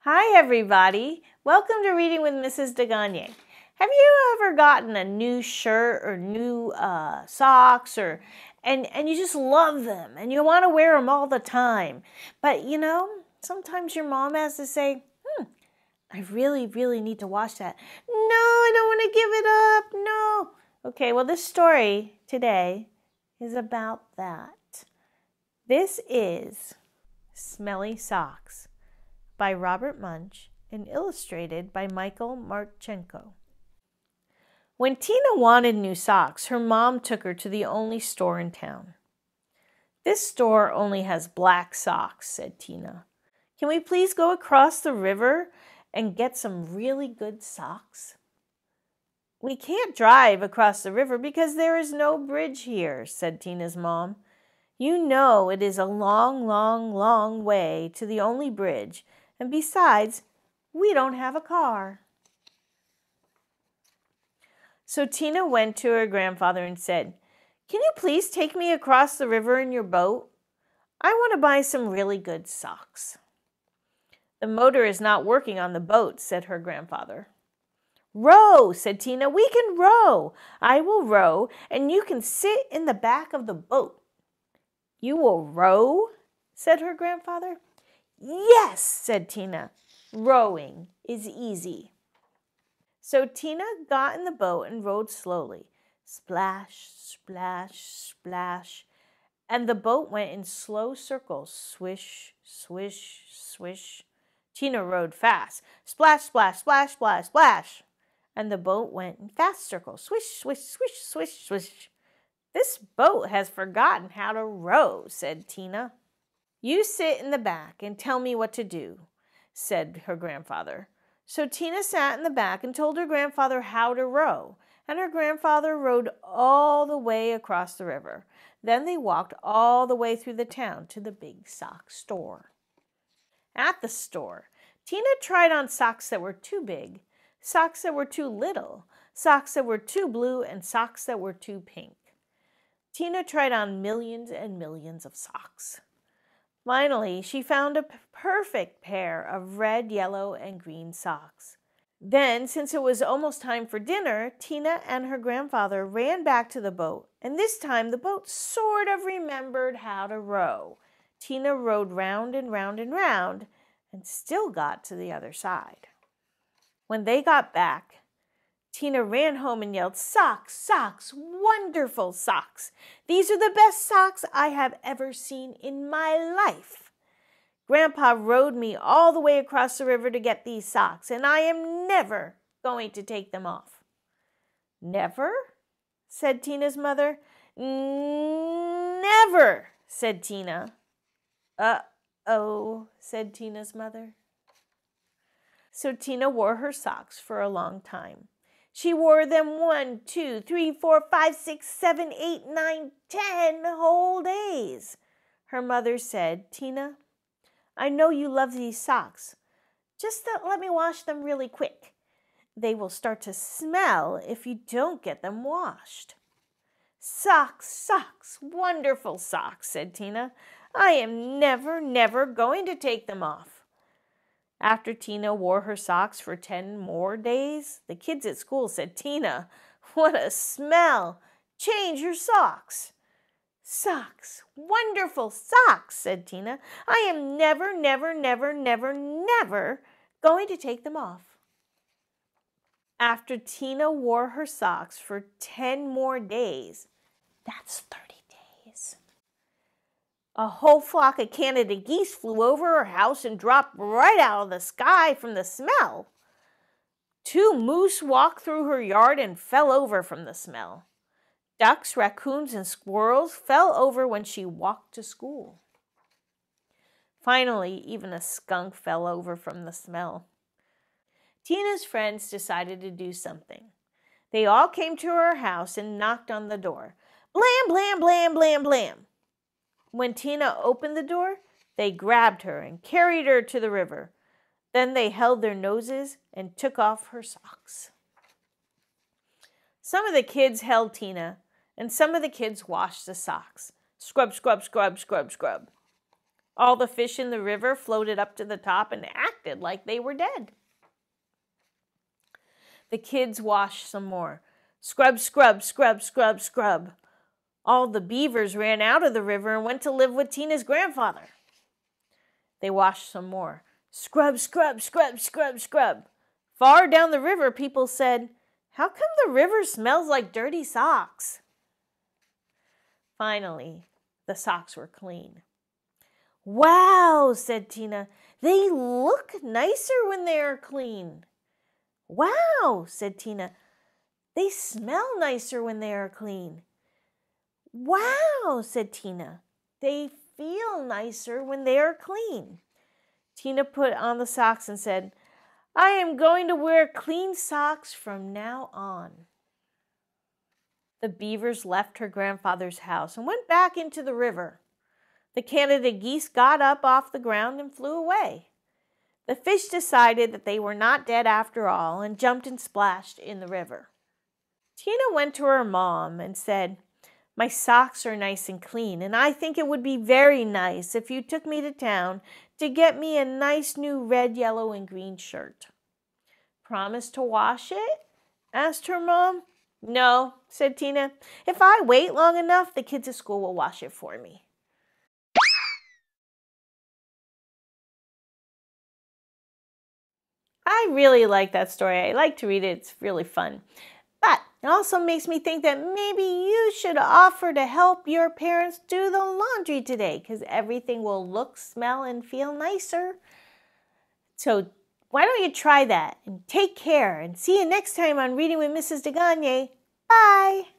Hi everybody, welcome to Reading with Mrs. DeGagne. Have you ever gotten a new shirt or new socks and you just love them and you want to wear them all the time, but sometimes your mom has to say, I really need to wash that. No, I don't want to give it up, no. Okay, well this story today is about that. This is Smelly Socks by Robert Munch and illustrated by Michael Marchenko. When Tina wanted new socks, her mom took her to the only store in town. This store only has black socks, said Tina. Can we please go across the river and get some really good socks? We can't drive across the river because there is no bridge here, said Tina's mom. You know it is a long way to the only bridge. And besides, we don't have a car. So Tina went to her grandfather and said, Can you please take me across the river in your boat? I want to buy some really good socks. The motor is not working on the boat, said her grandfather. Row, said Tina. We can row. I will row, and you can sit in the back of the boat. You will row, said her grandfather. Yes, said Tina. Rowing is easy. So Tina got in the boat and rowed slowly. Splash, splash, splash. And the boat went in slow circles. Swish, swish, swish. Tina rowed fast. Splash, splash, splash, splash, splash. And the boat went in fast circles. Swish, swish, swish, swish, swish. This boat has forgotten how to row, said Tina. You sit in the back and tell me what to do, said her grandfather. So Tina sat in the back and told her grandfather how to row, and her grandfather rowed all the way across the river. Then they walked all the way through the town to the big sock store. At the store, Tina tried on socks that were too big, socks that were too little, socks that were too blue, and socks that were too pink. Tina tried on millions and millions of socks. Finally, she found a perfect pair of red, yellow, and green socks. Then, since it was almost time for dinner, Tina and her grandfather ran back to the boat, and this time the boat sort of remembered how to row. Tina rowed round and round and round, and still got to the other side. When they got back, Tina ran home and yelled, Socks, socks, wonderful socks. These are the best socks I have ever seen in my life. Grandpa rowed me all the way across the river to get these socks, and I am never going to take them off. Never? Said Tina's mother. Never, said Tina. Uh-oh, said Tina's mother. So Tina wore her socks for a long time. She wore them 1, 2, 3, 4, 5, 6, 7, 8, 9, 10 whole days. Her mother said, Tina, I know you love these socks. Just let me wash them really quick. They will start to smell if you don't get them washed. Socks, socks, wonderful socks, said Tina. I am never going to take them off. After Tina wore her socks for 10 more days, the kids at school said, Tina, what a smell! Change your socks. Socks, wonderful socks, said Tina. I am never going to take them off. After Tina wore her socks for 10 more days, that's 30 days. A whole flock of Canada geese flew over her house and dropped right out of the sky from the smell. 2 moose walked through her yard and fell over from the smell. Ducks, raccoons, and squirrels fell over when she walked to school. Finally, even a skunk fell over from the smell. Tina's friends decided to do something. They all came to her house and knocked on the door. Blam, blam, blam, blam, blam. When Tina opened the door, they grabbed her and carried her to the river. Then they held their noses and took off her socks. Some of the kids held Tina, and some of the kids washed the socks. Scrub, scrub, scrub, scrub, scrub. All the fish in the river floated up to the top and acted like they were dead. The kids washed some more. Scrub, scrub, scrub, scrub, scrub. All the beavers ran out of the river and went to live with Tina's grandfather. They washed some more. Scrub, scrub, scrub, scrub, scrub. Far down the river, people said, "How come the river smells like dirty socks?" Finally, the socks were clean. "Wow," said Tina. "They look nicer when they are clean." "Wow," said Tina. "They smell nicer when they are clean." "Wow," said Tina. "They feel nicer when they are clean." Tina put on the socks and said, "I am going to wear clean socks from now on." The beavers left her grandfather's house and went back into the river. The Canada geese got up off the ground and flew away. The fish decided that they were not dead after all and jumped and splashed in the river. Tina went to her mom and said, "My socks are nice and clean, and I think it would be very nice if you took me to town to get me a nice new red, yellow, and green shirt." "Promise to wash it?" asked her mom. "No," said Tina. "If I wait long enough, the kids at school will wash it for me." I really like that story. I like to read it. It's really fun. But it also makes me think that maybe you should offer to help your parents do the laundry today because everything will look, smell, and feel nicer. So why don't you try that? And take care and see you next time on Reading with Mrs. DeGagne. Bye!